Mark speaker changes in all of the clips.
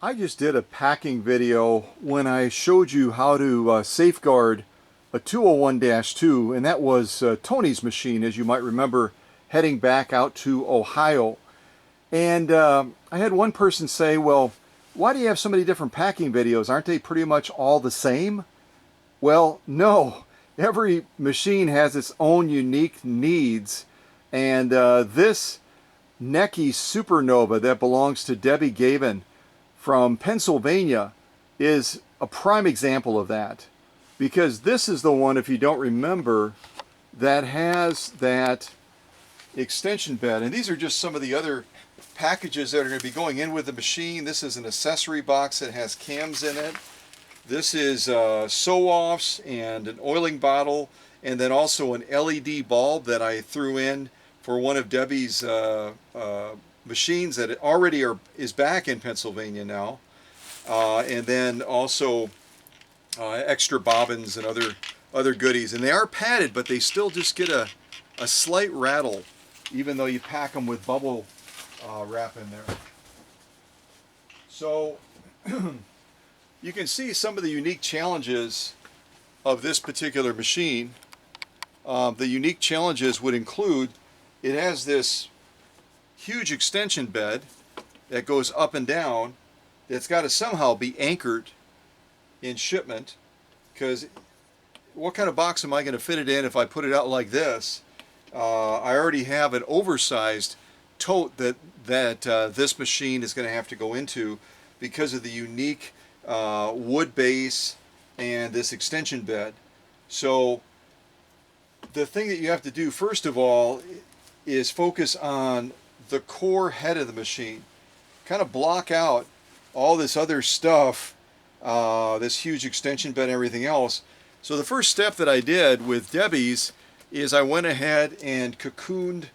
Speaker 1: I just did a packing video when I showed you how to safeguard a 201-2, and that was Tony's machine, as you might remember, heading back out to Ohio. And I had one person say, well, why do you have so many different packing videos? Aren't they pretty much all the same? Well, no. Every machine has its own unique needs, and this Necchi Supernova that belongs to Debbie Gavin from Pennsylvania is a prime example of that, because this is the one, if you don't remember, that has that extension bed. And these are just some of the other packages that are going to be going in with the machine. This is an accessory box that has cams in it. This is sew-offs and an oiling bottle, and then also an LED bulb that I threw in for one of Debbie's machines that already is back in Pennsylvania now, and then also extra bobbins and other goodies. And they are padded, but they still just get a slight rattle, even though you pack them with bubble wrap in there. So you can see some of the unique challenges of this particular machine. The unique challenges would include, it has this huge extension bed that goes up and down that's got to somehow be anchored in shipment, because what kind of box am I going to fit it in if I put it out like this? I already have an oversized tote that this machine is going to have to go into because of the unique wood base and this extension bed. So the thing that you have to do first of all is focus on the core head of the machine. Kind of block out all this other stuff, this huge extension bed and everything else. So the first step that I did with Debbie's is I went ahead and cocooned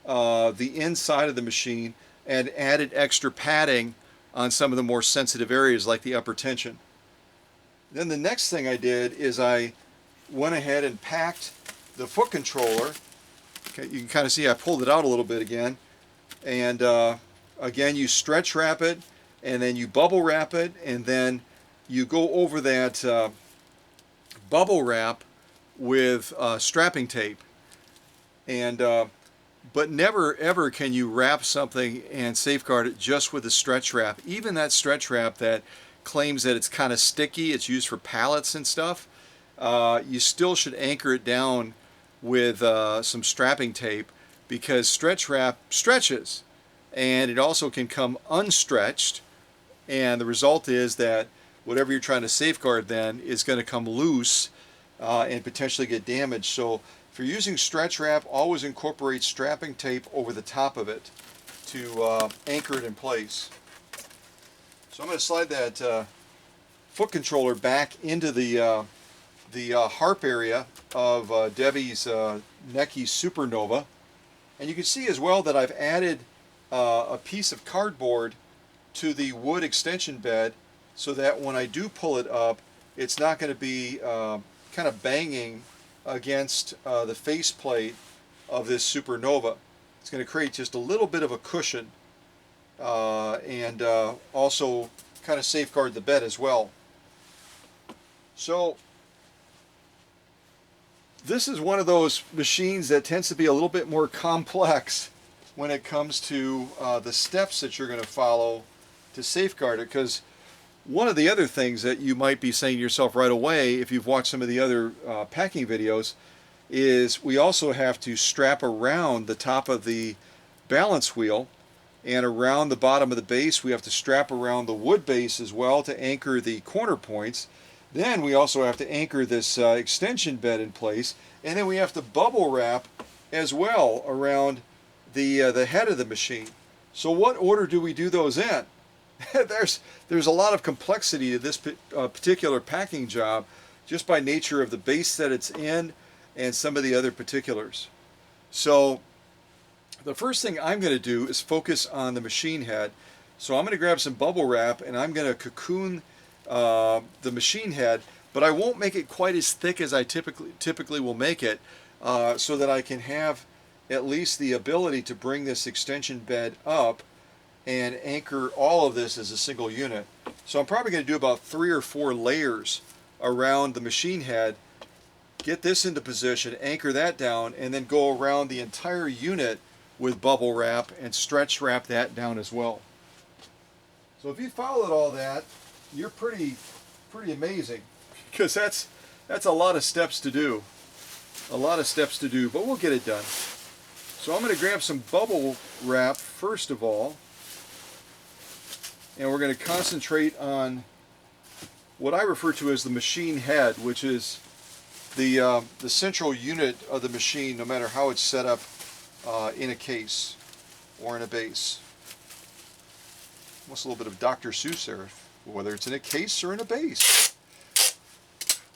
Speaker 1: the inside of the machine and added extra padding on some of the more sensitive areas like the upper tension. Then the next thing I did is I went ahead and packed the foot controller. Okay, you can kind of see I pulled it out a little bit again, and again you stretch wrap it, and then you bubble wrap it, and then you go over that bubble wrap with strapping tape. And but never ever can you wrap something and safeguard it just with a stretch wrap. Even that stretch wrap that claims that it's kind of sticky, it's used for pallets and stuff, you still should anchor it down with some strapping tape, because stretch wrap stretches, and it also can come unstretched, and the result is that whatever you're trying to safeguard then is going to come loose and potentially get damaged. So if you're using stretch wrap, always incorporate strapping tape over the top of it to anchor it in place. So I'm going to slide that foot controller back into the harp area of Debbie's Necchi Supernova. And you can see as well that I've added a piece of cardboard to the wood extension bed, so that when I do pull it up, it's not going to be kind of banging against the faceplate of this Supernova. It's going to create just a little bit of a cushion, and also kind of safeguard the bed as well. So this is one of those machines that tends to be a little bit more complex when it comes to the steps that you're going to follow to safeguard it, because one of the other things that you might be saying to yourself right away, if you've watched some of the other packing videos, is we also have to strap around the top of the balance wheel, and around the bottom of the base we have to strap around the wood base as well to anchor the corner points. Then we also have to anchor this extension bed in place, and then we have to bubble wrap as well around the head of the machine. So what order do we do those in? There's a lot of complexity to this particular packing job, just by nature of the base that it's in and some of the other particulars. So the first thing I'm going to do is focus on the machine head. So I'm going to grab some bubble wrap and I'm going to cocoon the machine head, but I won't make it quite as thick as I typically will make it, so that I can have at least the ability to bring this extension bed up and anchor all of this as a single unit. So I'm probably going to do about 3 or 4 layers around the machine head, get this into position, anchor that down, and then go around the entire unit with bubble wrap and stretch wrap that down as well. So if you followed all that, you're pretty amazing, because that's a lot of steps to do. A lot of steps to do, but we'll get it done. So I'm going to grab some bubble wrap first of all, and we're going to concentrate on what I refer to as the machine head, which is the central unit of the machine, no matter how it's set up in a case or in a base. Almost a little bit of Dr. Seuss there, whether it's in a case or in a base.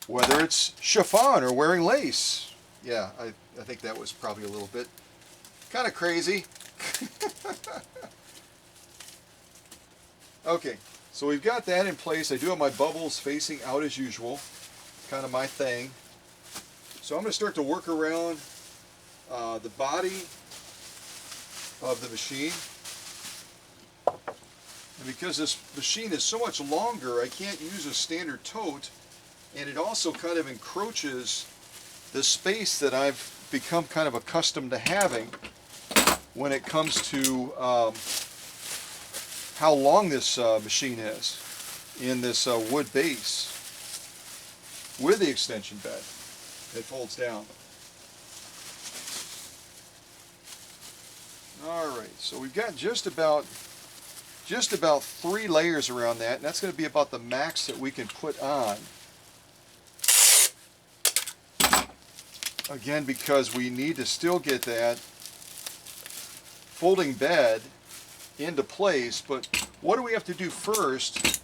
Speaker 1: Whether it's chiffon or wearing lace. Yeah, I think that was probably a little bit kind of crazy. Okay, so we've got that in place. I do have my bubbles facing out as usual. Kind of my thing. So I'm going to start to work around the body of the machine. And because this machine is so much longer, I can't use a standard tote, and it also kind of encroaches the space that I've become kind of accustomed to having when it comes to how long this machine is in this wood base with the extension bed that folds down. Alright, so we've got just about 3 layers around that, and that's going to be about the max that we can put on. Again, because we need to still get that folding bed into place, but what do we have to do first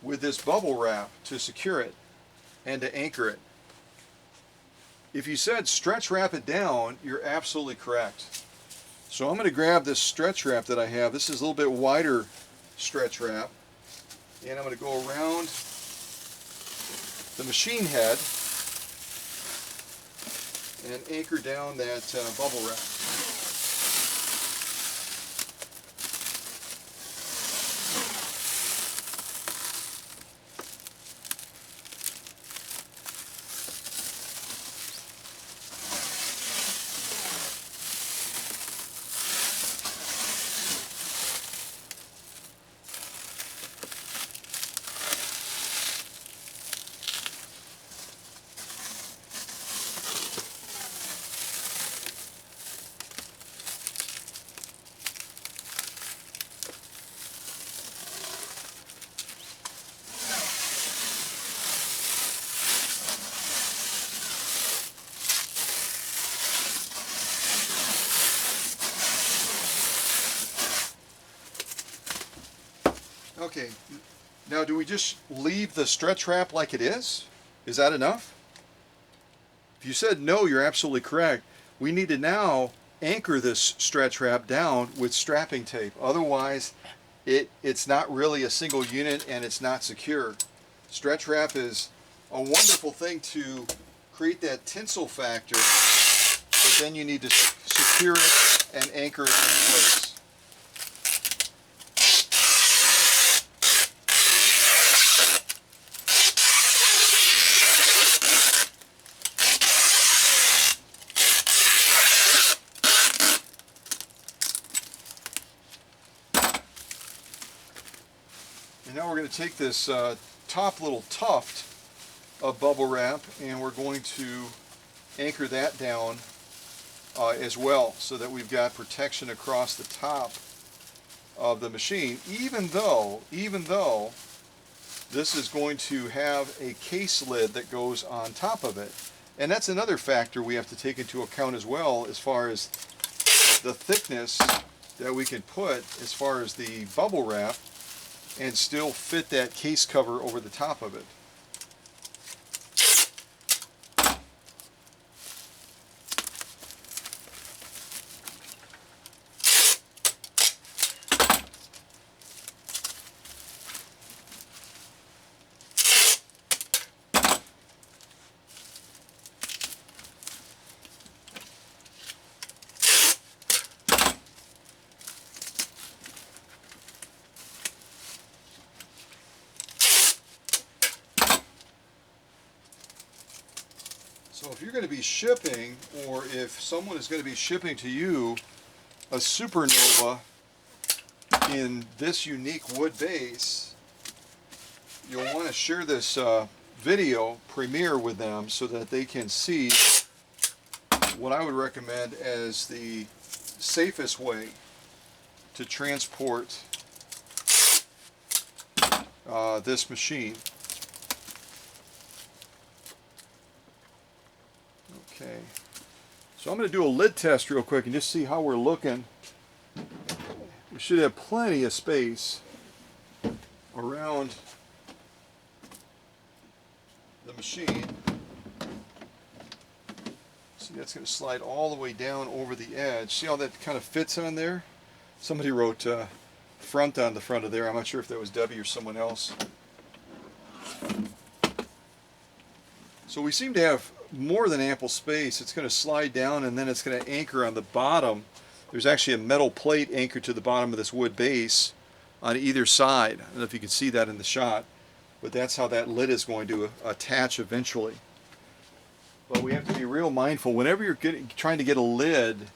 Speaker 1: with this bubble wrap to secure it and to anchor it? If you said stretch wrap it down, you're absolutely correct. So I'm going to grab this stretch wrap that I have. This is a little bit wider stretch wrap, and I'm going to go around the machine head and anchor down that bubble wrap. Okay, now do we just leave the stretch wrap like it is? Is that enough? If you said no, you're absolutely correct. We need to now anchor this stretch wrap down with strapping tape. Otherwise, it's not really a single unit and it's not secure. Stretch wrap is a wonderful thing to create that tensile factor, but then you need to secure it and anchor it in place. And now we're going to take this top little tuft of bubble wrap and we're going to anchor that down as well, so that we've got protection across the top of the machine, even though this is going to have a case lid that goes on top of it. And that's another factor we have to take into account as well, as far as the thickness that we can put as far as the bubble wrap and still fit that case cover over the top of it. So if you're going to be shipping, or if someone is going to be shipping to you a Supernova in this unique wood base, you'll want to share this video premiere with them so that they can see what I would recommend as the safest way to transport this machine. Okay, so I'm going to do a lid test real quick and just see how we're looking. We should have plenty of space around the machine. See, that's going to slide all the way down over the edge. See how that kind of fits on there? Somebody wrote front on the front of there. I'm not sure if that was Debbie or someone else. So we seem to have more than ample space. It's going to slide down and then it's going to anchor on the bottom. There's actually a metal plate anchored to the bottom of this wood base on either side. I don't know if you can see that in the shot, but that's how that lid is going to attach eventually. But we have to be real mindful whenever you're trying to get a lid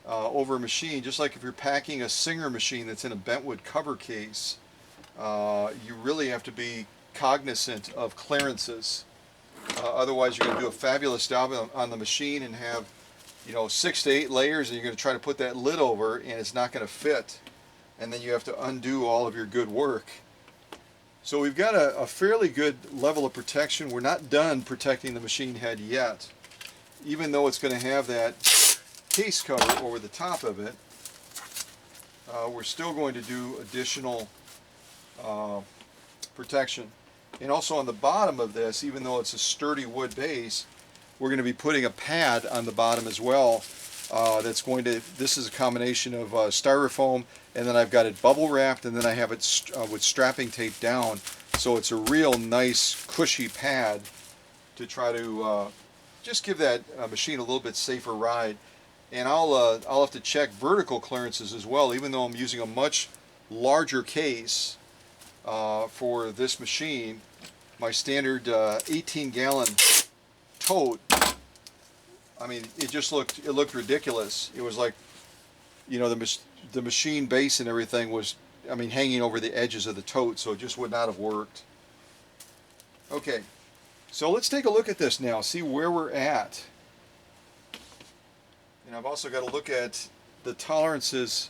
Speaker 1: over a machine, just like if you're packing a Singer machine that's in a bentwood cover case, you really have to be cognizant of clearances. Otherwise, you're going to do a fabulous job on the machine and have, 6 to 8 layers, and you're going to try to put that lid over, and it's not going to fit. And then you have to undo all of your good work. So we've got a fairly good level of protection. We're not done protecting the machine head yet. Even though it's going to have that case cover over the top of it, we're still going to do additional protection. And also on the bottom of this, even though it's a sturdy wood base, we're going to be putting a pad on the bottom as well. This is a combination of styrofoam, and then I've got it bubble wrapped, and then I have it with strapping tape down. So it's a real nice cushy pad to try to just give that machine a little bit safer ride. And I'll have to check vertical clearances as well, even though I'm using a much larger case for this machine. My standard 18-gallon tote, I mean, it looked ridiculous. It was like, the machine base and everything was, hanging over the edges of the tote, so it just would not have worked. Okay, so let's take a look at this now, see where we're at. And I've also got to look at the tolerances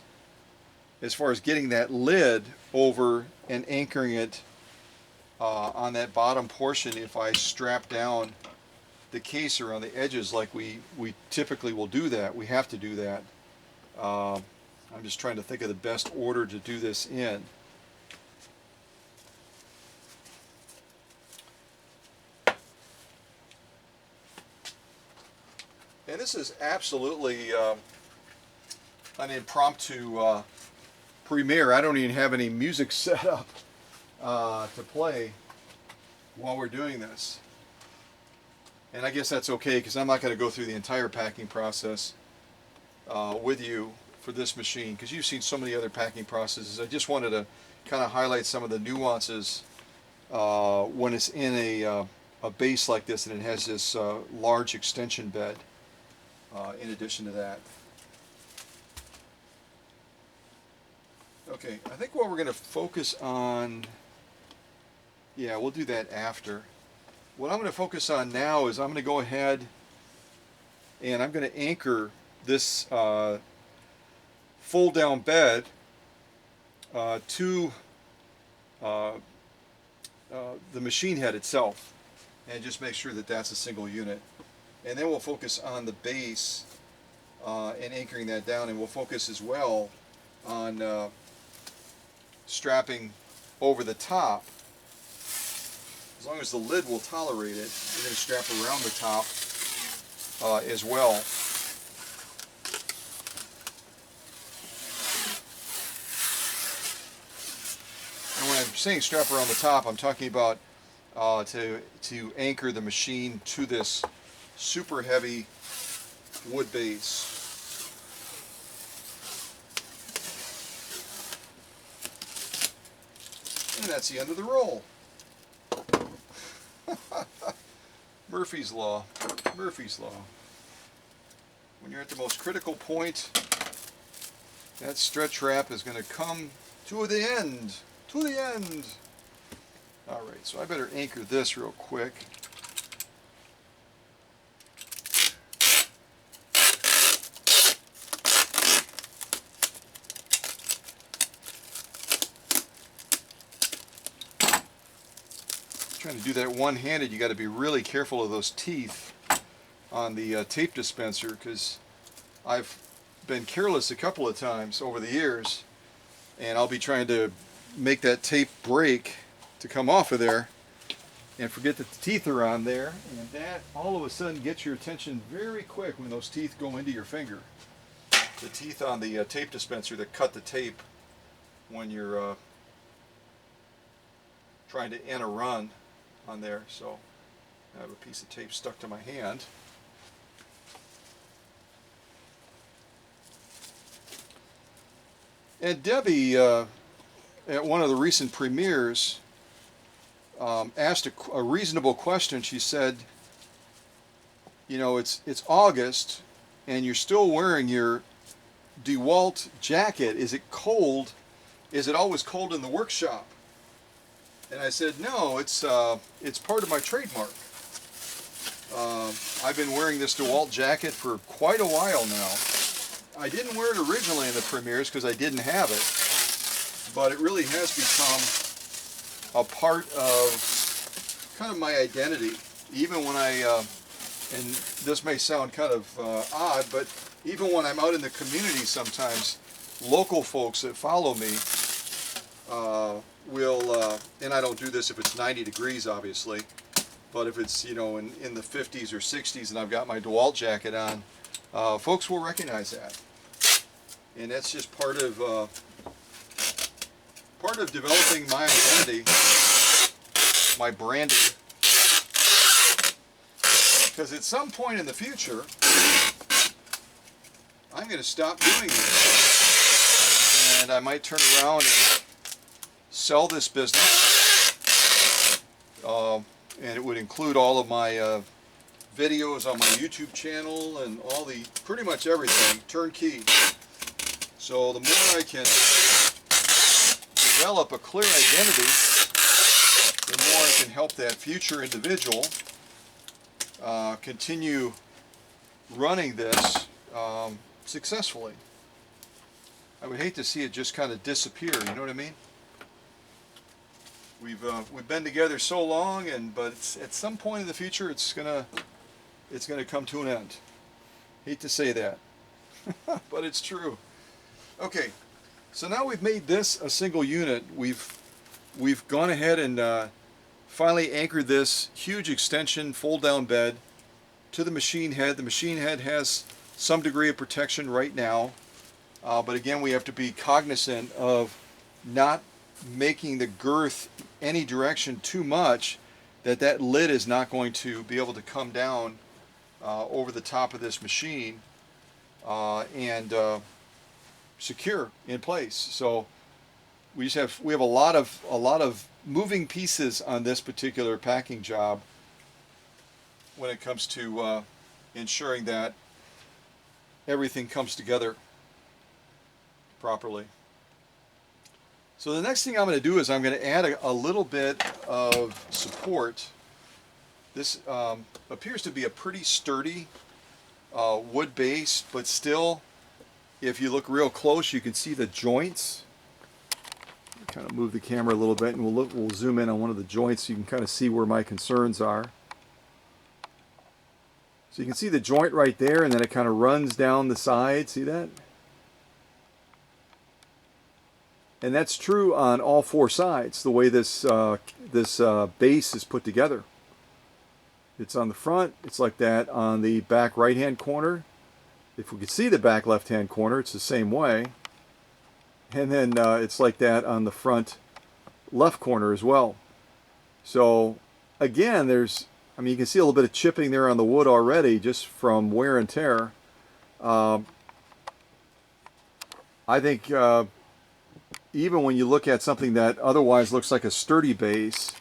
Speaker 1: as far as getting that lid over and anchoring it on that bottom portion if I strap down the case around the edges like we typically will do that. We have to do that. I'm just trying to think of the best order to do this in. And this is absolutely an impromptu premiere. I don't even have any music set up to play while we're doing this. And I guess that's okay, because I'm not going to go through the entire packing process with you for this machine, because you've seen so many other packing processes. I just wanted to kind of highlight some of the nuances when it's in a base like this and it has this large extension bed in addition to that. Okay, I think what we're going to focus on, yeah, we'll do that after. What I'm going to focus on now is I'm going to go ahead and I'm going to anchor this fold down bed to the machine head itself, and just make sure that that's a single unit. And then we'll focus on the base and anchoring that down, and we'll focus as well on strapping over the top. As long as the lid will tolerate it, we're going to strap around the top as well. And when I'm saying strap around the top, I'm talking about to anchor the machine to this super heavy wood base. And that's the end of the roll. Murphy's Law. Murphy's Law. When you're at the most critical point, that stretch wrap is going to come to the end. To the end. Alright, so I better anchor this real quick. Trying to do that one-handed, you got to be really careful of those teeth on the tape dispenser, because I've been careless a couple of times over the years, and I'll be trying to make that tape break to come off of there and forget that the teeth are on there, and that all of a sudden gets your attention very quick when those teeth go into your finger. The teeth on the tape dispenser that cut the tape when you're trying to end a run on there. So I have a piece of tape stuck to my hand. And Debbie, at one of the recent premieres, asked a reasonable question. She said, you know, it's August and you're still wearing your DeWalt jacket. Is it cold? Is it always cold in the workshop? And I said, no, it's part of my trademark. I've been wearing this DeWalt jacket for quite a while now. I didn't wear it originally in the premieres because I didn't have it, but it really has become a part of kind of my identity. Even when I, and this may sound kind of odd, but even when I'm out in the community sometimes, local folks that follow me will, and I don't do this if it's 90 degrees obviously, but if it's, you know, in the 50s or 60s and I've got my DeWalt jacket on, folks will recognize that. And that's just part of developing my identity, my branding. Because at some point in the future, I'm going to stop doing this, and I might turn around and sell this business, and it would include all of my videos on my YouTube channel and all the, pretty much everything, turnkey. So the more I can develop a clear identity, the more I can help that future individual continue running this successfully. I would hate to see it just kind of disappear, you know what I mean? We've been together so long, but at some point in the future it's gonna come to an end. Hate to say that, but it's true. Okay, so now we've made this a single unit. We've gone ahead and finally anchored this huge extension fold-down bed to the machine head. The machine head has some degree of protection right now, but again, we have to be cognizant of not making the girth any direction too much, that lid is not going to be able to come down over the top of this machine and secure in place. So we have a lot of moving pieces on this particular packing job when it comes to ensuring that everything comes together properly. So the next thing I'm going to do is I'm going to add a little bit of support. This appears to be a pretty sturdy wood base, but still, if you look real close, you can see the joints. Kind of move the camera a little bit, and we'll zoom in on one of the joints so you can kind of see where my concerns are. So you can see the joint right there, and then it kind of runs down the side. See that? And that's true on all four sides, the way this base is put together. It's on the front, it's like that on the back right-hand corner. If we could see the back left-hand corner, it's the same way. And then it's like that on the front left corner as well. So again, you can see a little bit of chipping there on the wood already just from wear and tear. I think even when you look at something that otherwise looks like a sturdy base,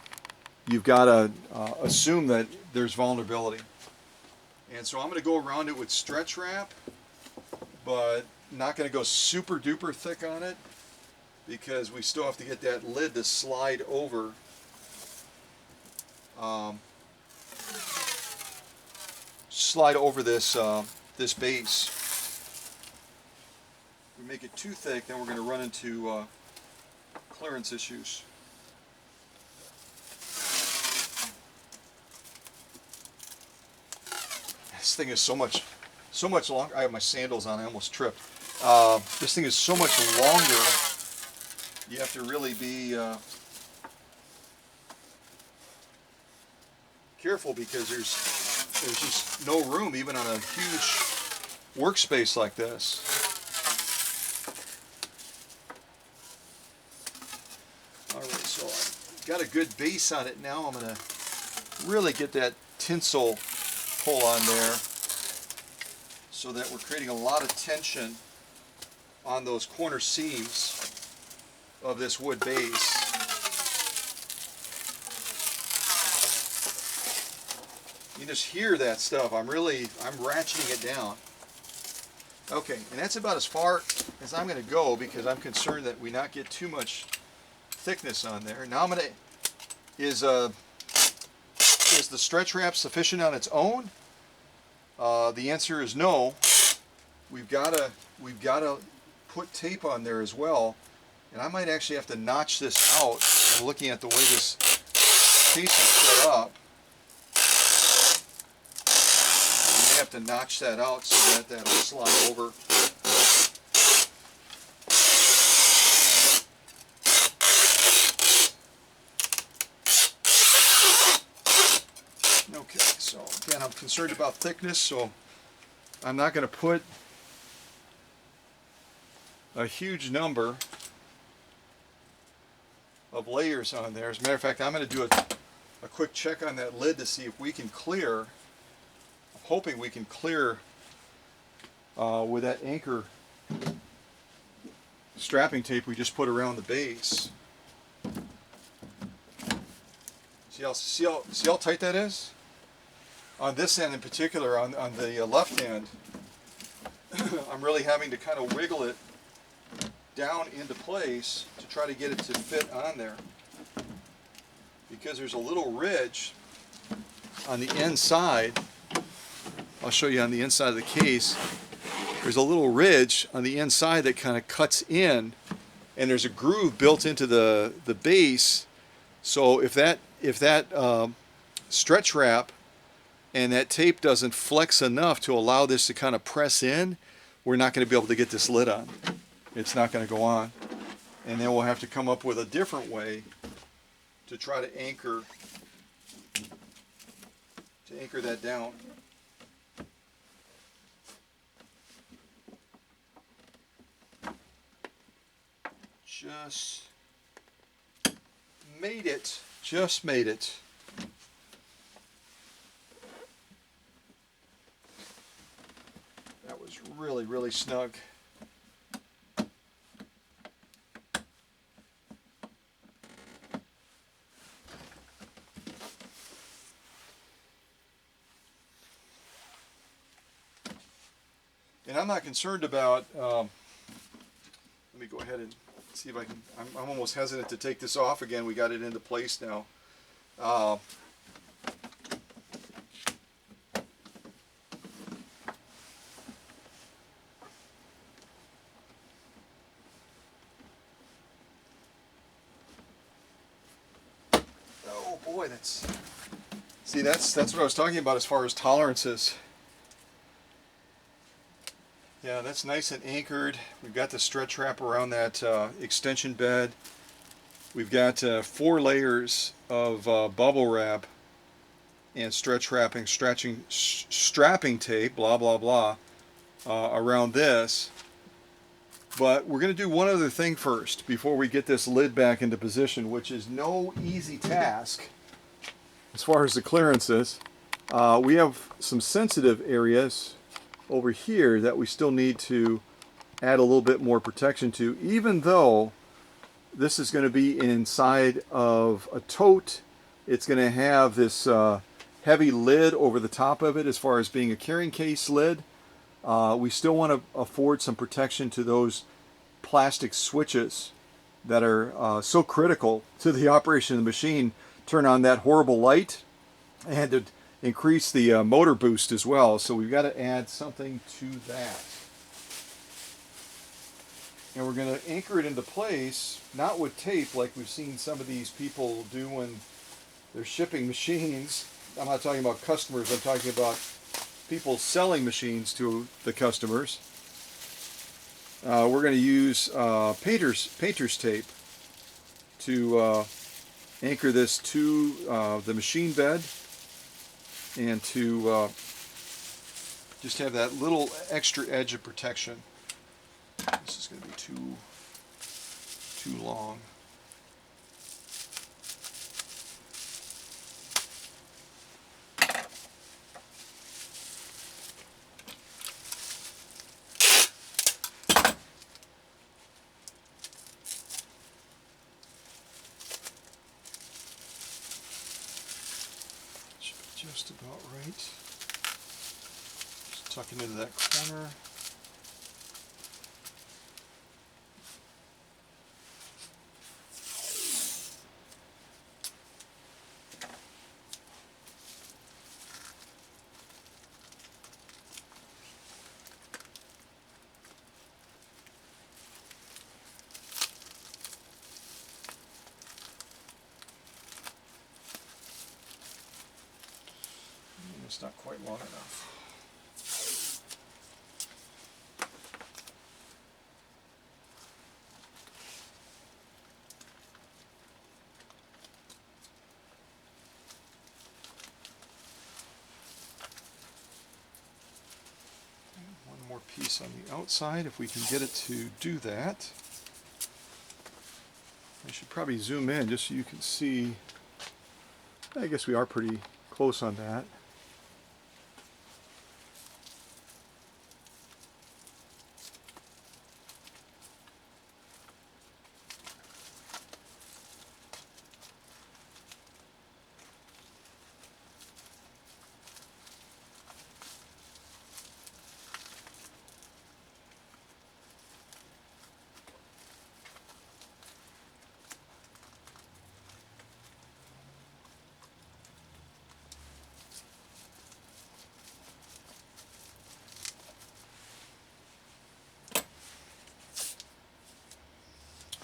Speaker 1: you've got to assume that there's vulnerability. And so I'm going to go around it with stretch wrap, but not going to go super duper thick on it because we still have to get that lid to slide over. Slide over this this base. If we make it too thick, then we're going to run into clearance issues. This thing is so much longer. I have my sandals on. I almost tripped. This thing is so much longer. You have to really be careful because there's just no room even on a huge workspace like this. All right, so I've got a good base on it now. I'm going to really get that tinsel pull on there so that we're creating a lot of tension on those corner seams of this wood base. You just hear that stuff. I'm ratcheting it down. Okay, and that's about as far as I'm going to go because I'm concerned that we not get too much thickness on there. Now I'm going to, is the stretch wrap sufficient on its own? The answer is no. We've got to put tape on there as well, and I might actually have to notch this out. I'm looking at the way this case is set up. I may have to notch that out so that that'll slide over. Okay, so again, I'm concerned about thickness, so I'm not going to put a huge number of layers on there. As a matter of fact, I'm going to do a quick check on that lid to see if we can clear. I'm hoping we can clear with that anchor strapping tape we just put around the base. See how tight that is? On this end in particular, on the left hand, I'm really having to kind of wiggle it down into place to try to get it to fit on there. Because there's a little ridge on the inside. I'll show you on the inside of the case. There's a little ridge on the inside that kind of cuts in, and there's a groove built into the base. So if that stretch wrap and that tape doesn't flex enough to allow this to kind of press in, we're not going to be able to get this lid on. It's not going to go on. And then we'll have to come up with a different way to try to anchor that down. Just made it. Just made it. That was really, really snug. And I'm not concerned about, let me go ahead and see if I can, I'm almost hesitant to take this off again. We got it into place now. Oh boy, that's what I was talking about as far as tolerances. Yeah, that's nice and anchored. We've got the stretch wrap around that extension bed. We've got 4 layers of bubble wrap and stretch wrapping, strapping tape, blah, blah, blah, around this. But we're going to do one other thing first before we get this lid back into position, which is no easy task as far as the clearances. We have some sensitive areas over here that we still need to add a little bit more protection to, even though this is going to be inside of a tote It's going to have this heavy lid over the top of it as far as being a carrying case lid. We still want to afford some protection to those plastic switches that are so critical to the operation of the machine. Turn on that horrible light and to increase the motor boost as well. So we've got to add something to that. And we're going to anchor it into place, not with tape like we've seen some of these people do when they're shipping machines. I'm not talking about customers, I'm talking about people selling machines to the customers. We're going to use painter's tape to anchor this to the machine bed, and to just have that little extra edge of protection. This is going to be too long. Should be just about right. Just tuck it into that corner. It's not quite long enough. One more piece on the outside if we can get it to do that. I should probably zoom in just so you can see. I guess we are pretty close on that.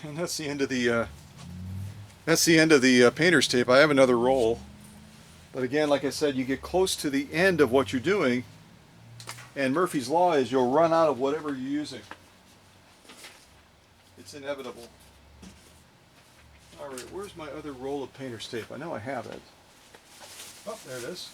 Speaker 1: And that's the end of the painter's tape. I have another roll, but again, like I said, you get close to the end of what you're doing, and Murphy's Law is you'll run out of whatever you're using. It's inevitable. All right, where's my other roll of painter's tape? I know I have it. Oh, there it is.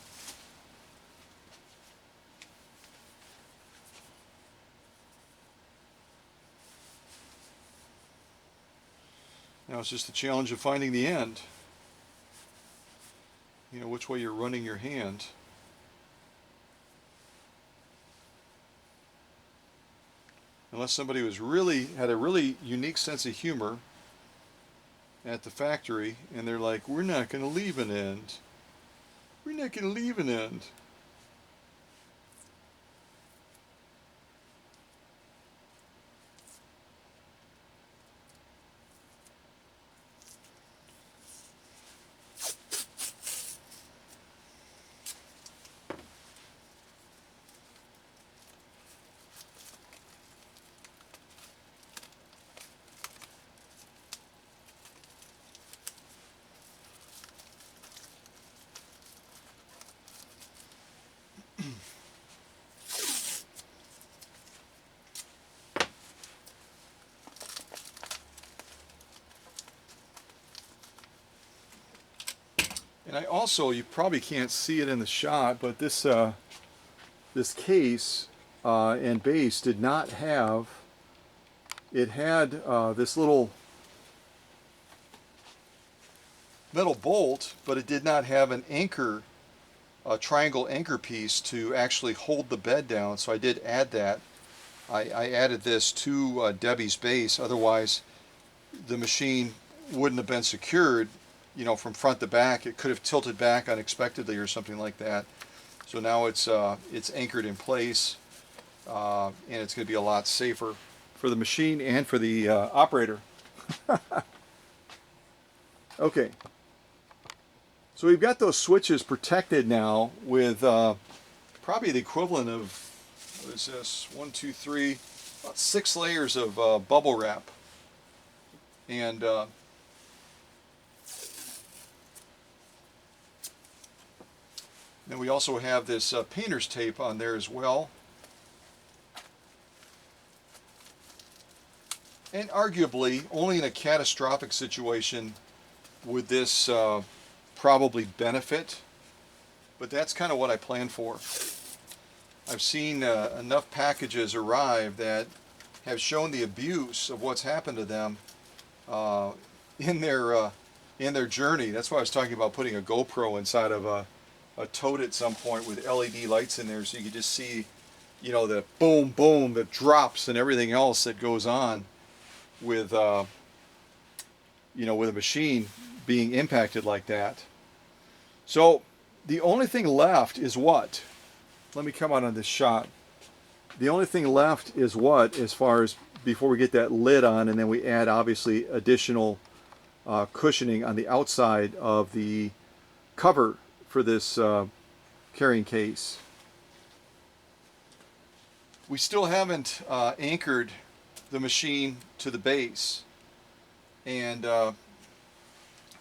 Speaker 1: Now it's just the challenge of finding the end. You know, which way you're running your hand. Unless somebody had a really unique sense of humor at the factory, and they're like, we're not going to leave an end. We're not going to leave an end. And I also, you probably can't see it in the shot, but this this case and base did not have, it had this little metal bolt, but it did not have an anchor, a triangle anchor piece to actually hold the bed down. So I did add that. I added this to Debbie's base, otherwise the machine wouldn't have been secured, you know, from front to back. It could have tilted back unexpectedly or something like that. So now it's anchored in place, and it's going to be a lot safer for the machine and for the operator. Okay, so we've got those switches protected now with probably the equivalent of, what is this, 1, 2, 3, about 6 layers of bubble wrap. And then we also have this painter's tape on there as well. And arguably, only in a catastrophic situation would this probably benefit, but that's kind of what I plan for. I've seen enough packages arrive that have shown the abuse of what's happened to them in their journey. That's why I was talking about putting a GoPro inside of a tote at some point with LED lights in there, so you can just see, you know, the boom, boom, the drops and everything else that goes on with, you know, with a machine being impacted like that. So the only thing left is what? Let me come out on this shot. The only thing left is what, as far as before we get that lid on, and then we add obviously additional cushioning on the outside of the cover for this carrying case. We still haven't anchored the machine to the base, and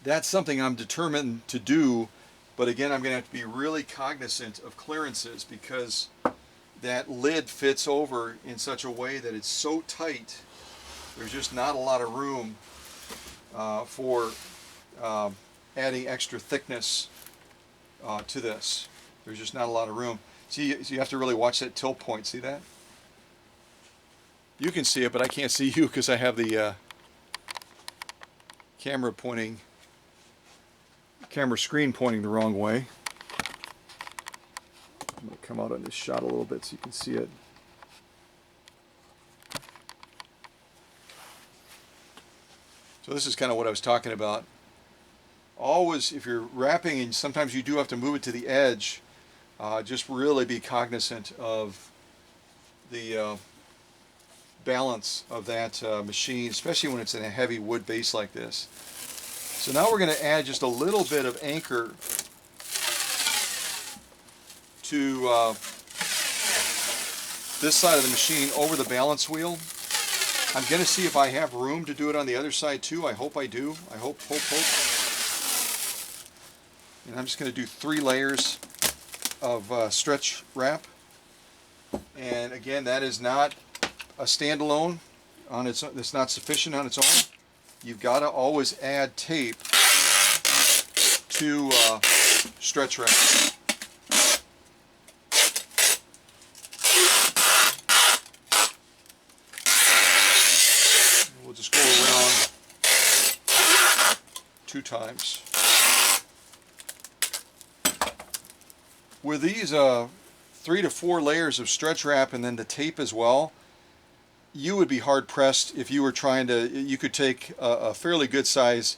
Speaker 1: that's something I'm determined to do, but again, I'm going to have to be really cognizant of clearances, because that lid fits over in such a way that it's so tight, there's just not a lot of room for adding extra thickness to this. There's just not a lot of room. See, so you have to really watch that tilt point. See that? You can see it, but I can't see you because I have the camera screen pointing the wrong way. I'm going to come out on this shot a little bit so you can see it. So this is kind of what I was talking about. Always, if you're wrapping, and sometimes you do have to move it to the edge, just really be cognizant of the balance of that machine, especially when it's in a heavy wood base like this. So now we're going to add just a little bit of anchor to this side of the machine over the balance wheel. I'm going to see if I have room to do it on the other side too. I hope I do. I hope. And I'm just going to do 3 layers of stretch wrap. And again, that is not a standalone on its own. It's not sufficient on its own. You've got to always add tape to stretch wrap. We'll just go around 2 times. With these 3 to 4 layers of stretch wrap and then the tape as well, you would be hard pressed if you were trying to. You could take a fairly good size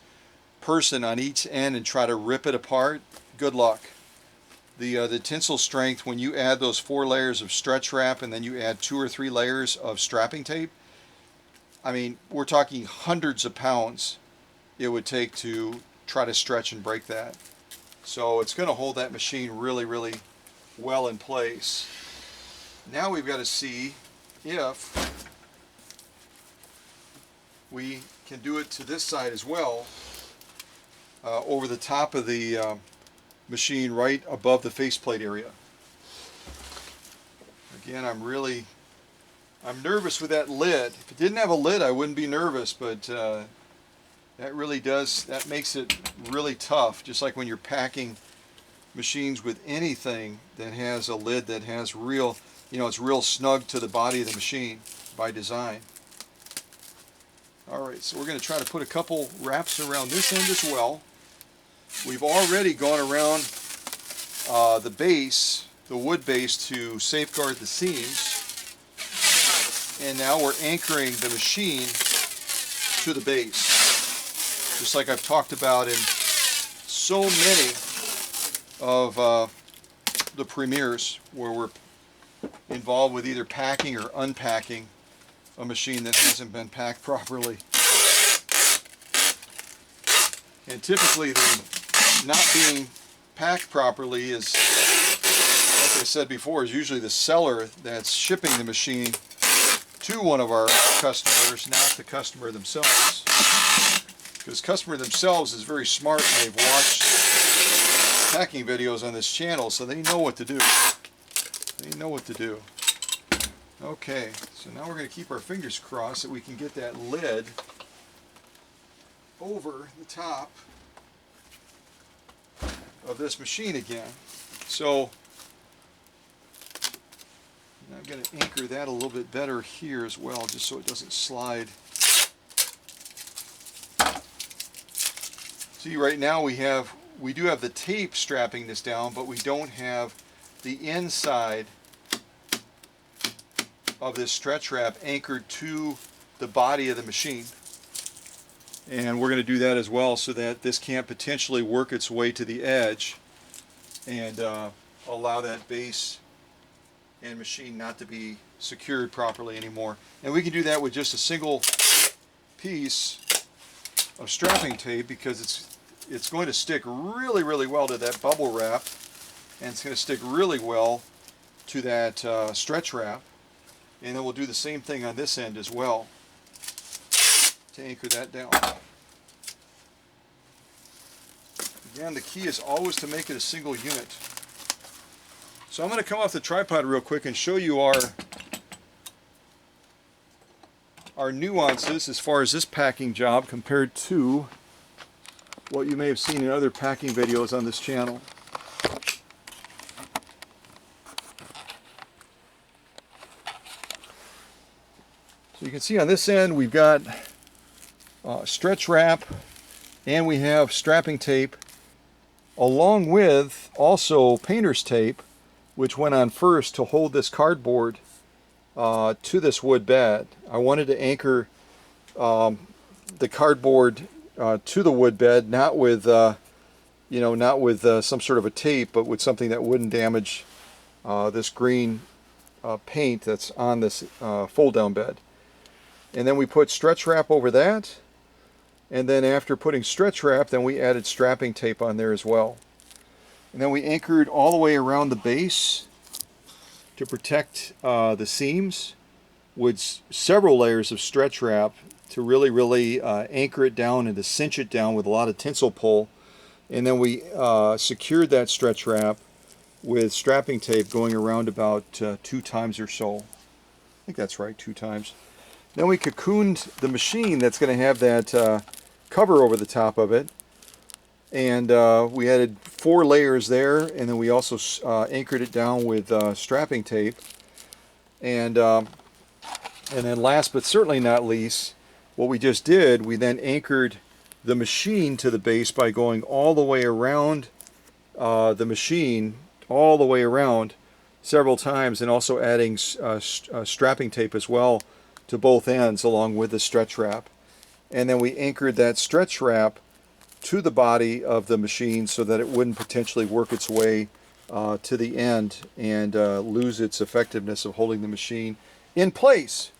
Speaker 1: person on each end and try to rip it apart. Good luck. The tensile strength when you add those 4 layers of stretch wrap and then you add 2 or 3 layers of strapping tape, I mean, we're talking hundreds of pounds it would take to try to stretch and break that. So it's going to hold that machine really, really well in place. Now we've got to see if we can do it to this side as well, over the top of the machine, right above the faceplate area. Again, I'm nervous with that lid. If it didn't have a lid, I wouldn't be nervous, but that really does, that makes it really tough, just like when you're packing machines with anything that has a lid that has real, you know, it's real snug to the body of the machine by design. Alright, so we're going to try to put a couple wraps around this end as well. We've already gone around the base, the wood base, to safeguard the seams. And now we're anchoring the machine to the base. Just like I've talked about in so many of the premieres where we're involved with either packing or unpacking a machine that hasn't been packed properly. And typically the not being packed properly is, like I said before, is usually the seller that's shipping the machine to one of our customers, not the customer themselves. Because customer themselves is very smart and they've watched packing videos on this channel, so they know what to do. They know what to do. Okay, so now we're going to keep our fingers crossed that we can get that lid over the top of this machine again. So I'm going to anchor that a little bit better here as well, just so it doesn't slide. See, right now we do have the tape strapping this down, but we don't have the inside of this stretch wrap anchored to the body of the machine. And we're going to do that as well so that this can't potentially work its way to the edge and allow that base and machine not to be secured properly anymore. And we can do that with just a single piece of strapping tape, because it's going to stick really, really well to that bubble wrap, and it's going to stick really well to that stretch wrap. And then we'll do the same thing on this end as well to anchor that down. Again, the key is always to make it a single unit. So I'm going to come off the tripod real quick and show you our nuances as far as this packing job compared to what you may have seen in other packing videos on this channel. So you can see on this end we've got stretch wrap, and we have strapping tape, along with also painter's tape, which went on first to hold this cardboard to this wood bed. I wanted to anchor the cardboard to the wood bed, not with not with some sort of a tape, but with something that wouldn't damage this green paint that's on this fold down bed. And then we put stretch wrap over that, and then after putting stretch wrap, then we added strapping tape on there as well. And then we anchored all the way around the base to protect the seams with several layers of stretch wrap to really anchor it down and to cinch it down with a lot of tinsel pull. And then we secured that stretch wrap with strapping tape going around about 2 times or so. I think that's right, 2 times. Then we cocooned the machine that's going to have that cover over the top of it. And we added 4 layers there, and then we also anchored it down with strapping tape. And then last but certainly not least, what we just did, we then anchored the machine to the base by going all the way around the machine, all the way around several times, and also adding strapping tape as well to both ends along with the stretch wrap. And then we anchored that stretch wrap to the body of the machine so that it wouldn't potentially work its way to the end and lose its effectiveness of holding the machine in place.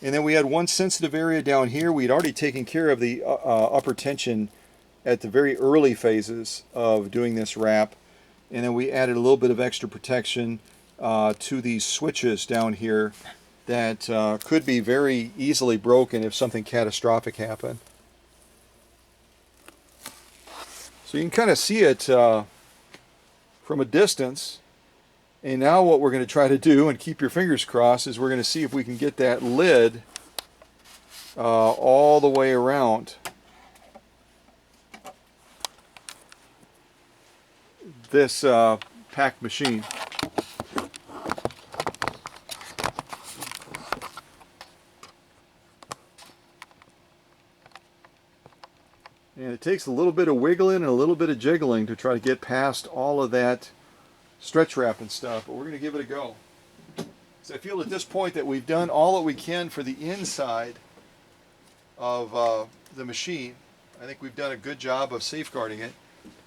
Speaker 1: And then we had one sensitive area down here. We'd already taken care of the upper tension at the very early phases of doing this wrap. And then we added a little bit of extra protection to these switches down here that could be very easily broken if something catastrophic happened. So you can kind of see it from a distance. And now what we're going to try to do, and keep your fingers crossed, is we're going to see if we can get that lid all the way around this packed machine. And it takes a little bit of wiggling and a little bit of jiggling to try to get past all of that stretch wrap and stuff, but we're going to give it a go. So I feel at this point that we've done all that we can for the inside of the machine. I think we've done a good job of safeguarding it.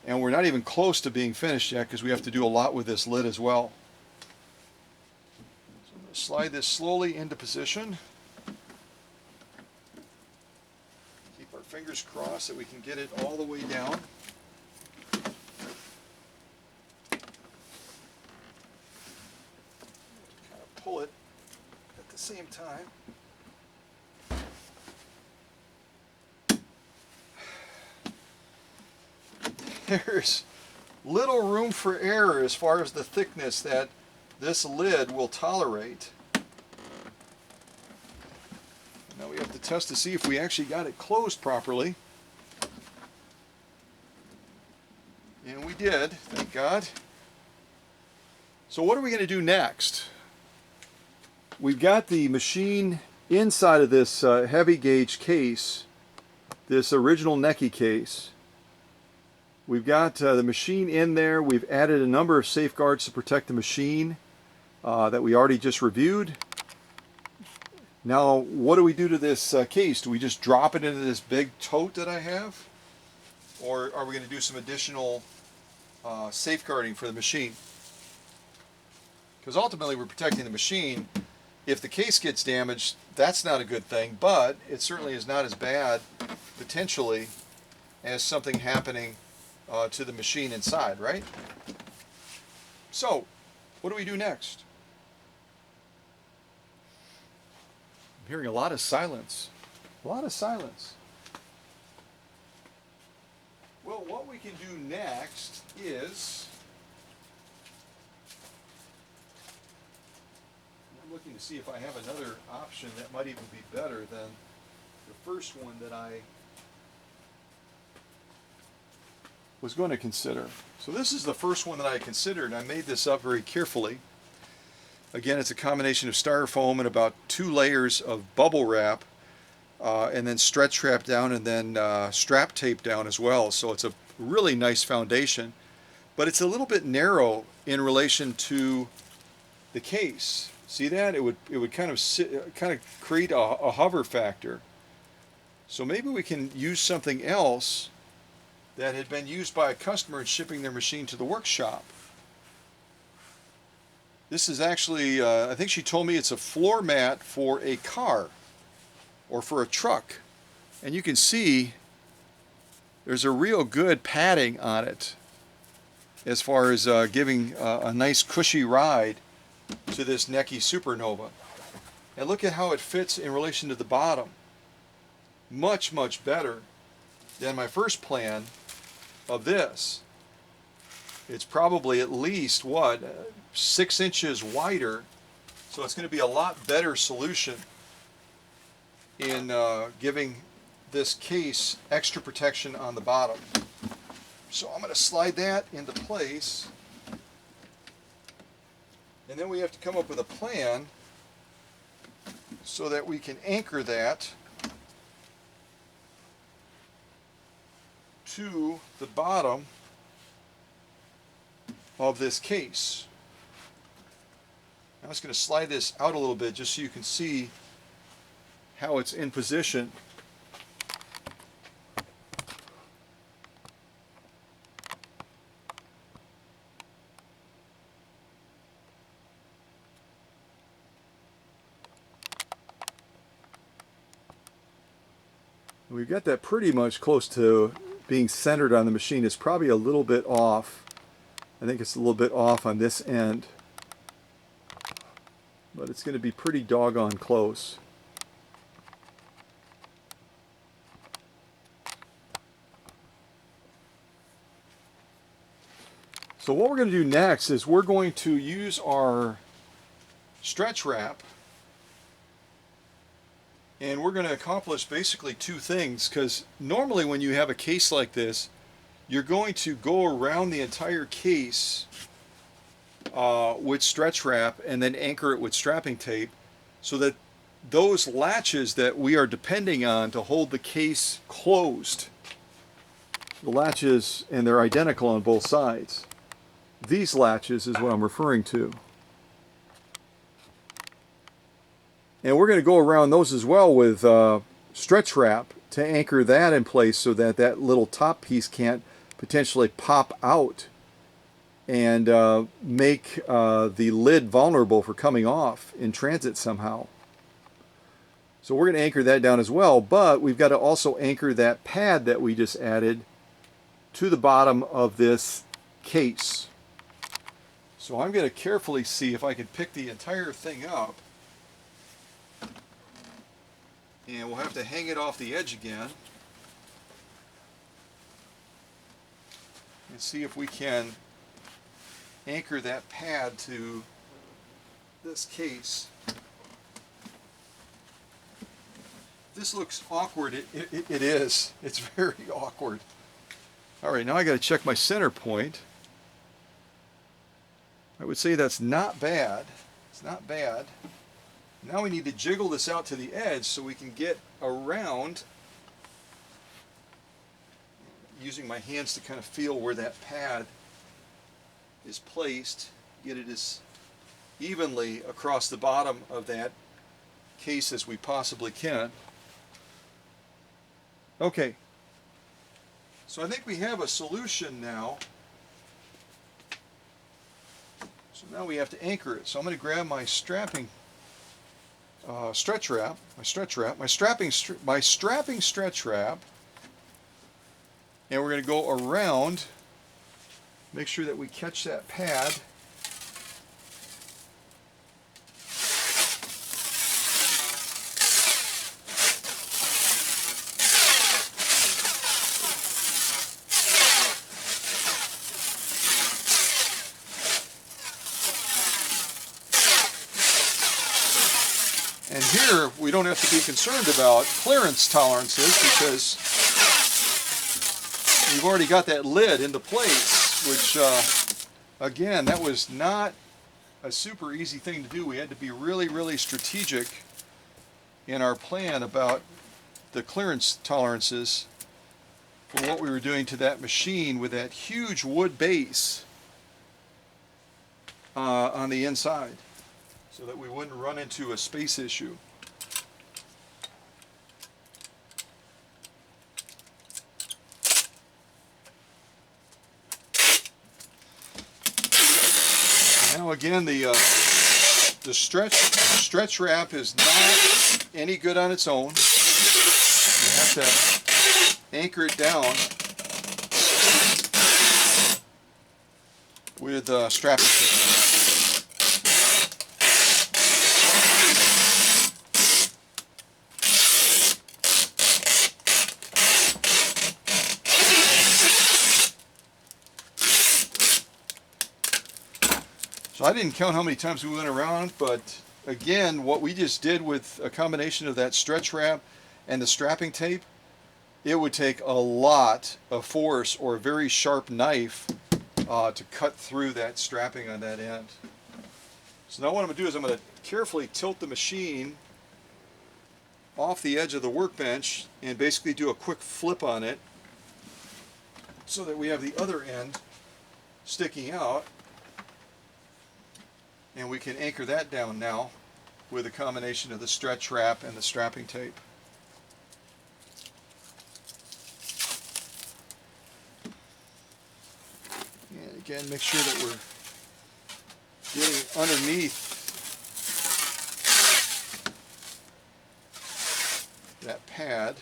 Speaker 1: And we're not even close to being finished yet because we have to do a lot with this lid as well. So I'm going to slide this slowly into position. Keep our fingers crossed that we can get it all the way down. Kind of pull it at the same time. There's little room for error as far as the thickness that this lid will tolerate. Now we have to test to see if we actually got it closed properly. And we did, thank God. So what are we going to do next? We've got the machine inside of this heavy gauge case, this original Necchi case. We've got the machine in there. We've added a number of safeguards to protect the machine that we already just reviewed. Now, what do we do to this case? Do we just drop it into this big tote that I have? Or are we going to do some additional safeguarding for the machine? Because ultimately we're protecting the machine. If the case gets damaged, that's not a good thing, but it certainly is not as bad, potentially, as something happening to the machine inside, right? So, what do we do next? I'm hearing a lot of silence. A lot of silence. Well, what we can do next is, I'm looking to see if I have another option that might even be better than the first one that I was going to consider. So this is the first one that I considered. I made this up very carefully. Again, it's a combination of styrofoam and about 2 layers of bubble wrap, and then stretch wrap down, and then strap tape down as well. So it's a really nice foundation, but it's a little bit narrow in relation to the case. See that? It would kind of create a hover factor. So maybe we can use something else that had been used by a customer in shipping their machine to the workshop. This is actually, I think she told me it's a floor mat for a car or for a truck. And you can see there's a real good padding on it as far as giving a nice cushy ride to this Necchi Supernova. And look at how it fits in relation to the bottom. Much, much better than my first plan of this. It's probably at least, what, 6 inches wider, so it's going to be a lot better solution in giving this case extra protection on the bottom. So I'm going to slide that into place, and then we have to come up with a plan so that we can anchor that to the bottom of this case. I'm just going to slide this out a little bit just so you can see how it's in position. We've got that pretty much close to being centered on the machine. It's probably a little bit off. I think it's a little bit off on this end, but it's going to be pretty doggone close. So what we're going to do next is we're going to use our stretch wrap, and we're going to accomplish basically 2 things, because normally when you have a case like this, you're going to go around the entire case with stretch wrap and then anchor it with strapping tape, so that those latches that we are depending on to hold the case closed, the latches, and they're identical on both sides. These latches is what I'm referring to. And we're going to go around those as well with stretch wrap to anchor that in place so that that little top piece can't potentially pop out and make the lid vulnerable for coming off in transit somehow. So we're going to anchor that down as well, but we've got to also anchor that pad that we just added to the bottom of this case. So I'm going to carefully see if I can pick the entire thing up, and we'll have to hang it off the edge again and see if we can anchor that pad to this case. This looks awkward. It is. It's very awkward. All right, now I got to check my center point. I would say that's not bad. It's not bad. Now we need to jiggle this out to the edge so we can get around, using my hands to kind of feel where that pad is placed, get it as evenly across the bottom of that case as we possibly can. Okay, so I think we have a solution now. So now we have to anchor it. So I'm going to grab my strapping stretch wrap, my strapping stretch wrap, and we're going to go around, make sure that we catch that pad. And here we don't have to be concerned about clearance tolerances because we've already got that lid into place, which again, that was not a super easy thing to do. We had to be really, really strategic in our plan about the clearance tolerances for what we were doing to that machine with that huge wood base on the inside, so that we wouldn't run into a space issue. Now again, the stretch wrap is not any good on its own. You have to anchor it down with strapping tape. So I didn't count how many times we went around, but again, what we just did with a combination of that stretch wrap and the strapping tape, it would take a lot of force or a very sharp knife to cut through that strapping on that end. So now what I'm going to do is I'm going to carefully tilt the machine off the edge of the workbench and basically do a quick flip on it so that we have the other end sticking out. And we can anchor that down now with a combination of the stretch wrap and the strapping tape. And again, make sure that we're getting underneath that pad.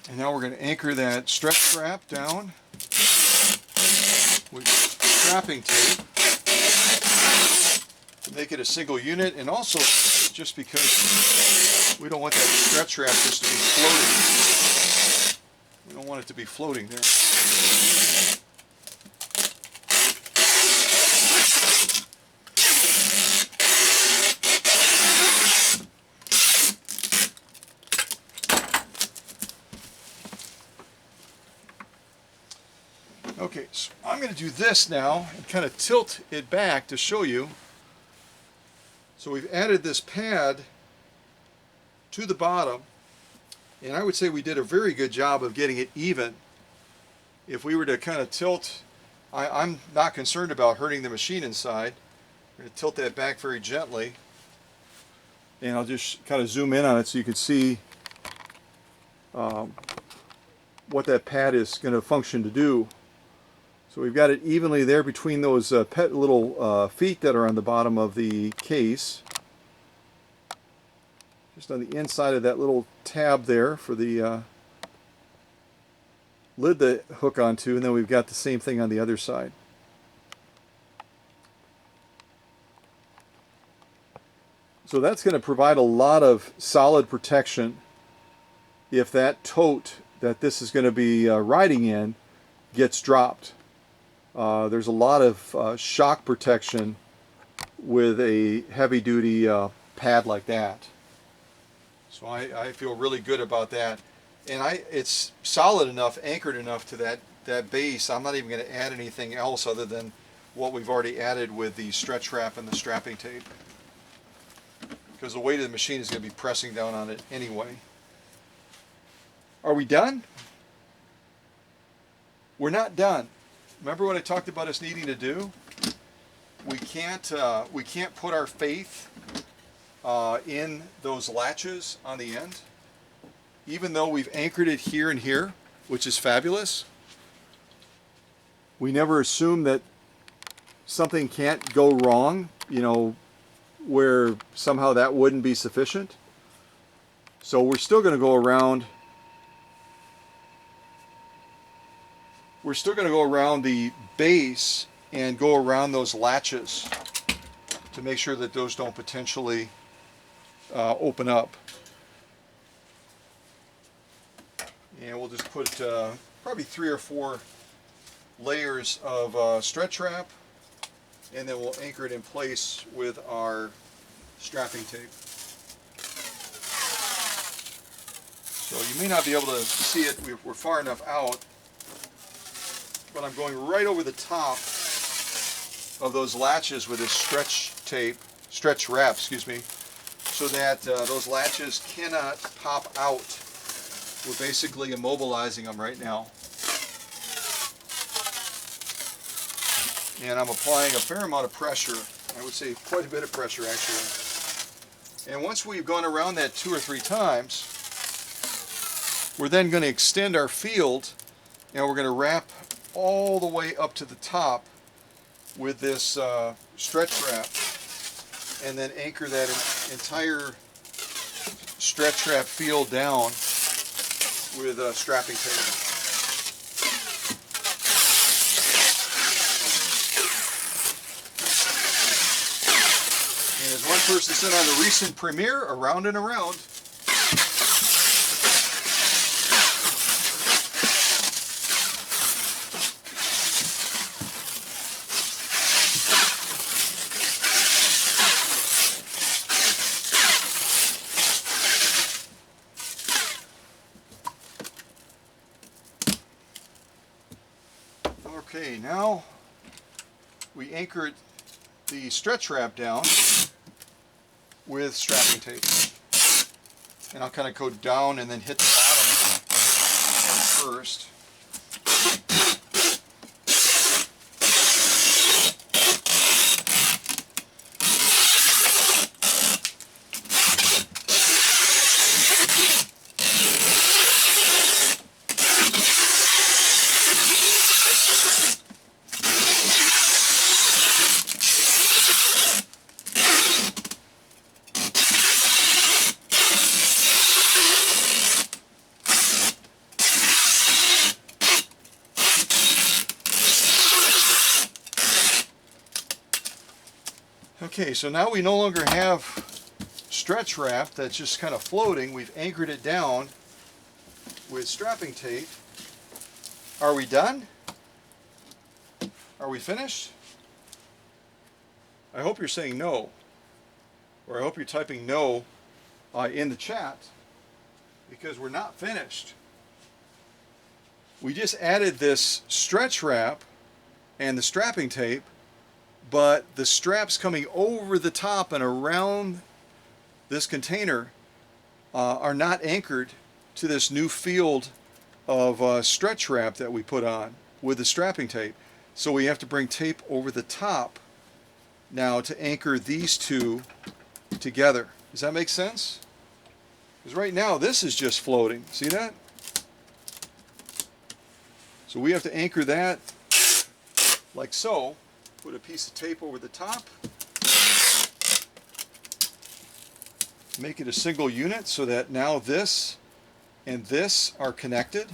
Speaker 1: And now we're going to anchor that stretch strap down with strapping tape to make it a single unit, and also just because we don't want that stretch wrap just to be floating. We don't want it to be floating there. Okay, so I'm going to do this now and kind of tilt it back to show you. So So we've added this pad to the bottom, and I would say we did a very good job of getting it even. If we were to kind of tilt, I'm not concerned about hurting the machine inside. I'm going to tilt that back very gently, and I'll just kind of zoom in on it so you can see what that pad is going to function to do. So we've got it evenly there between those little feet that are on the bottom of the case. Just on the inside of that little tab there for the lid to hook onto, and then we've got the same thing on the other side. So that's going to provide a lot of solid protection if that tote that this is going to be riding in gets dropped. There's a lot of shock protection with a heavy-duty pad like that. So I feel really good about that. And it's solid enough, anchored enough to that base. I'm not even going to add anything else other than what we've already added with the stretch wrap and the strapping tape, because the weight of the machine is going to be pressing down on it anyway. Are we done? We're not done. Remember what I talked about us needing to do? We can't put our faith in those latches on the end. Even though we've anchored it here and here, which is fabulous, we never assume that something can't go wrong, you know, where somehow that wouldn't be sufficient. So we're still going to go around. We're still going to go around the base and go around those latches to make sure that those don't potentially open up. And we'll just put probably 3 or 4 layers of stretch wrap, and then we'll anchor it in place with our strapping tape. So you may not be able to see it, we're far enough out, but I'm going right over the top of those latches with this stretch wrap, excuse me, so that those latches cannot pop out. We're basically immobilizing them right now. And I'm applying a fair amount of pressure. I would say quite a bit of pressure actually. And once we've gone around that 2 or 3 times, we're then going to extend our field, and we're going to wrap all the way up to the top with this stretch wrap, and then anchor that entire stretch wrap field down with strapping tape. And as one person said on the recent premiere, around and around. Okay, now we anchored the stretch wrap down with strapping tape. And I'll kind of go down and then hit the bottom first. Okay, so now we no longer have stretch wrap that's just kind of floating. We've anchored it down with strapping tape. Are we done? Are we finished? I hope you're saying no, or I hope you're typing no in the chat, because we're not finished. We just added this stretch wrap and the strapping tape but the straps coming over the top and around this container are not anchored to this new field of stretch wrap that we put on with the strapping tape. So we have to bring tape over the top now to anchor these two together. Does that make sense? Because right now this is just floating. See that? So we have to anchor that like so. Put a piece of tape over the top. Make it a single unit so that now this and this are connected.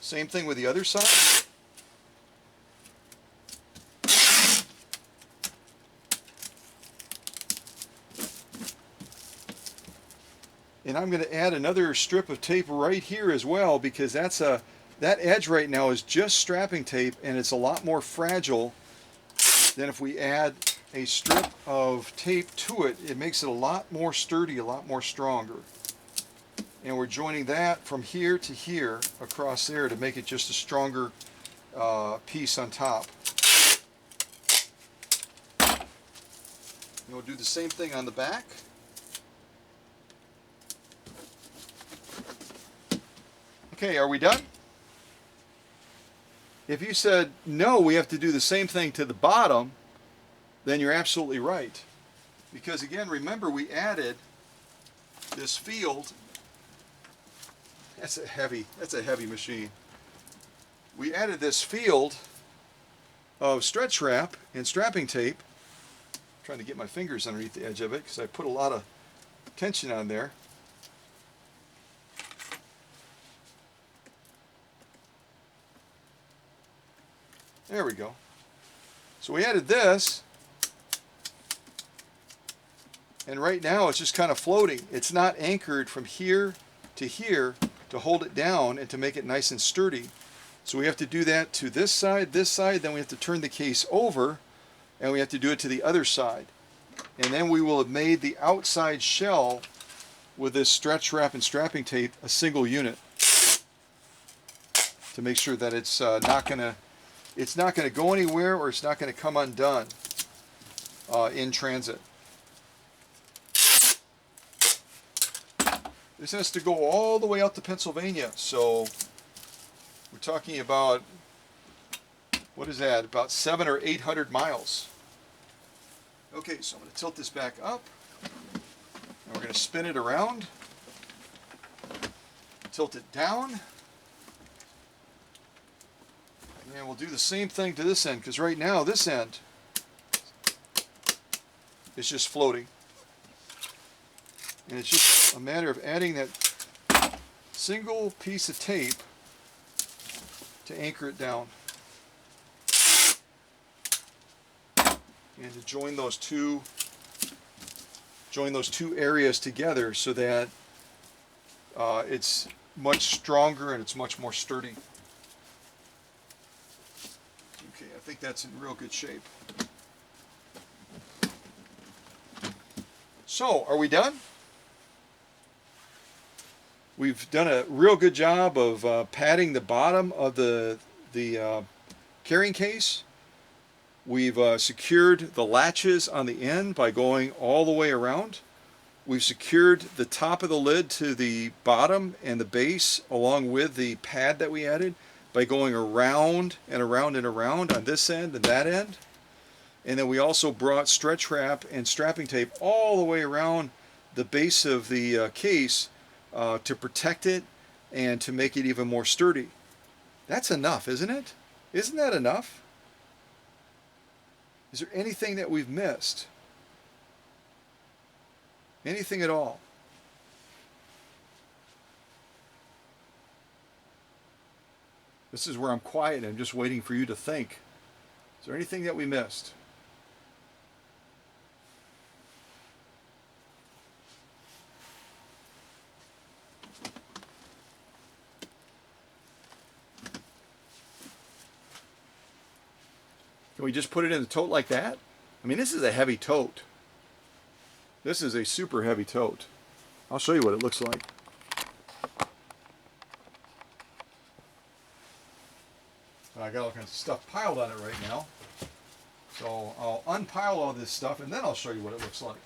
Speaker 1: Same thing with the other side. And I'm going to add another strip of tape right here as well, because that edge right now is just strapping tape, and it's a lot more fragile than if we add a strip of tape to it. It makes it a lot more sturdy, a lot more stronger. And we're joining that from here to here across there to make it just a stronger piece on top. And we'll do the same thing on the back. Okay, are we done? If you said, no, we have to do the same thing to the bottom, then you're absolutely right. Because again, remember, we added this field. That's a heavy machine. We added this field of stretch wrap and strapping tape. I'm trying to get my fingers underneath the edge of it because I put a lot of tension on there. There we go. So we added this, and right now it's just kind of floating. It's not anchored from here to here to hold it down and to make it nice and sturdy. So we have to do that to this side, then we have to turn the case over, and we have to do it to the other side. And then we will have made the outside shell with this stretch wrap and strapping tape a single unit to make sure that it's not going to go anywhere, or it's not going to come undone in transit. This has to go all the way out to Pennsylvania, so we're talking about, what is that, about 700 or 800 miles. Okay, so I'm going to tilt this back up, and we're going to spin it around, tilt it down, and we'll do the same thing to this end, because right now this end is just floating. And it's just a matter of adding that single piece of tape to anchor it down. And to join those two areas together so that it's much stronger and it's much more sturdy. Okay, I think that's in real good shape. So, are we done? We've done a real good job of padding the bottom of the carrying case. We've secured the latches on the end by going all the way around. We've secured the top of the lid to the bottom and the base along with the pad that we added by going around and around and around on this end and that end. And then we also brought stretch wrap and strapping tape all the way around the base of the case to protect it and to make it even more sturdy. That's enough, isn't it? Isn't that enough? Is there anything that we've missed? Anything at all? This is where I'm quiet. I'm just waiting for you to think. Is there anything that we missed? Can we just put it in the tote like that? I mean, this is a heavy tote. This is a super heavy tote. I'll show you what it looks like. I got all kinds of stuff piled on it right now. So I'll unpile all this stuff and then I'll show you what it looks like.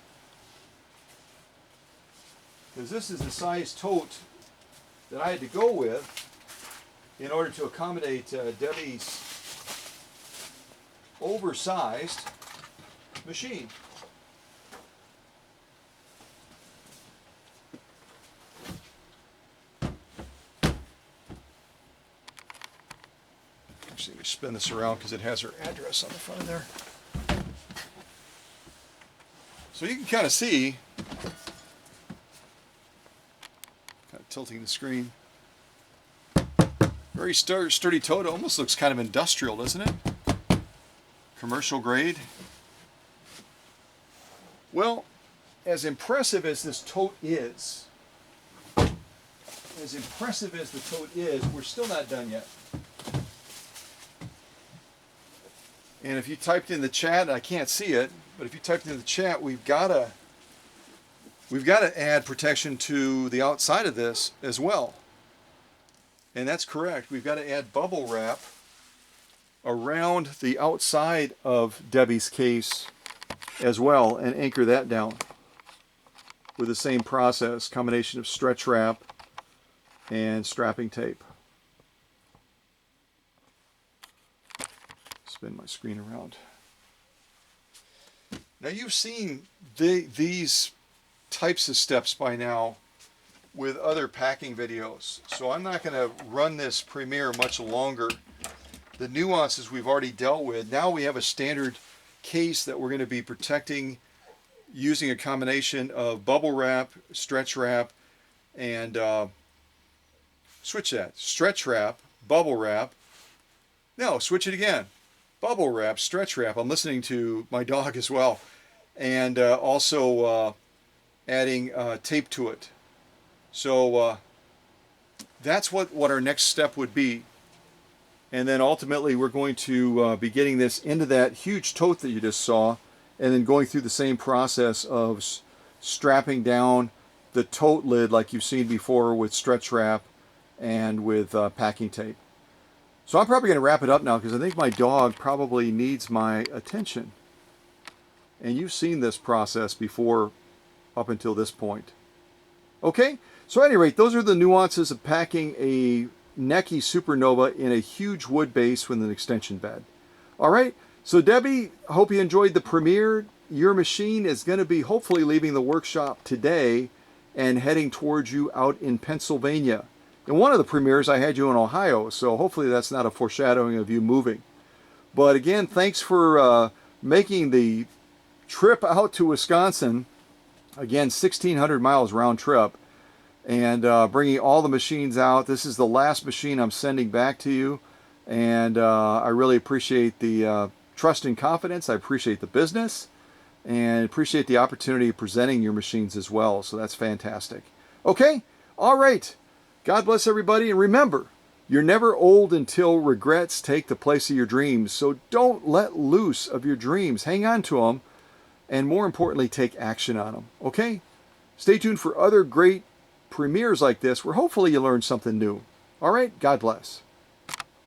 Speaker 1: Because this is the size tote that I had to go with in order to accommodate Debbie's oversized machine. Actually, let me spin this around because it has her address on the front of there. So you can kind of see, kind of tilting the screen, very sturdy tote. It almost looks kind of industrial, doesn't it? Commercial grade. Well, as impressive as this tote is, we're still not done yet. And if you typed in the chat, I can't see it, but if you typed in the chat, we've got to add protection to the outside of this as well. And that's correct. We've got to add bubble wrap around the outside of Debbie's case as well and anchor that down with the same process, combination of stretch wrap and strapping tape. Spin my screen around. Now you've seen these types of steps by now with other packing videos, so I'm not going to run this premiere much longer. The nuances we've already dealt with. Now we have a standard case that we're going to be protecting using a combination of bubble wrap, stretch wrap, and switch that. Stretch wrap, bubble wrap. No, switch it again. Bubble wrap, stretch wrap. I'm listening to my dog as well. And also adding tape to it. So that's what our next step would be. And then ultimately we're going to be getting this into that huge tote that you just saw, and then going through the same process of strapping down the tote lid like you've seen before with stretch wrap and with packing tape. So I'm probably going to wrap it up now because I think my dog probably needs my attention. And you've seen this process before up until this point. Okay, so at any rate, those are the nuances of packing a Necchi Supernova in a huge wood base with an extension bed. All right, so Debbie, I hope you enjoyed the premiere. Your machine is going to be hopefully leaving the workshop today and heading towards you out in Pennsylvania. In one of the premieres, I had you in Ohio, so hopefully that's not a foreshadowing of you moving. But again, thanks for making the trip out to Wisconsin. Again, 1,600 miles round trip. And bringing all the machines out. This is the last machine I'm sending back to you. And I really appreciate the trust and confidence. I appreciate the business. And appreciate the opportunity of presenting your machines as well. So that's fantastic. Okay, all right. God bless everybody. And remember, you're never old until regrets take the place of your dreams. So don't let loose of your dreams. Hang on to them. And more importantly, take action on them. Okay? Stay tuned for other great premieres like this where hopefully you learn something new. All right? God bless.